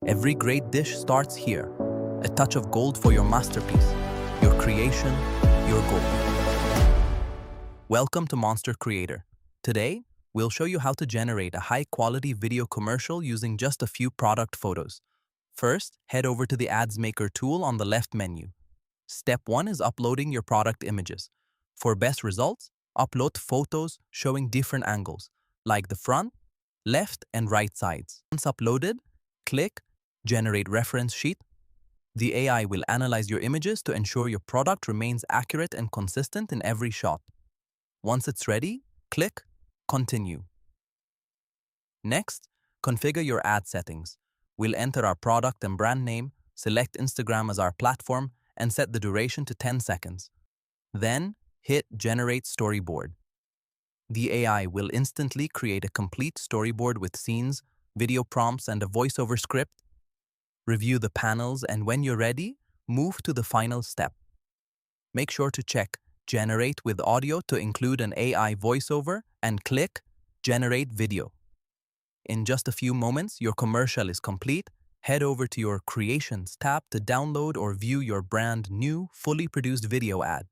Every great dish starts here. A touch of gold for your masterpiece, your creation, your goal. Welcome to Monster Creator. Today, we'll show you how to generate a high-quality video commercial using just a few product photos. First, head over to the Ads Maker tool on the left menu. Step 1 is uploading your product images. For best results, upload photos showing different angles, like the front, left, and right sides. Once uploaded, click Generate Reference Sheet. The AI will analyze your images to ensure your product remains accurate and consistent in every shot. Once it's ready, click Continue. Next, configure your ad settings. We'll enter our product and brand name, select Instagram as our platform, and set the duration to 10 seconds. Then, hit Generate Storyboard. The AI will instantly create a complete storyboard with scenes, video prompts, and a voiceover script. Review the panels, and when you're ready, move to the final step. Make sure to check Generate with Audio to include an AI voiceover and click Generate Video. In just a few moments, your commercial is complete. Head over to your Creations tab to download or view your brand new, fully produced video ad.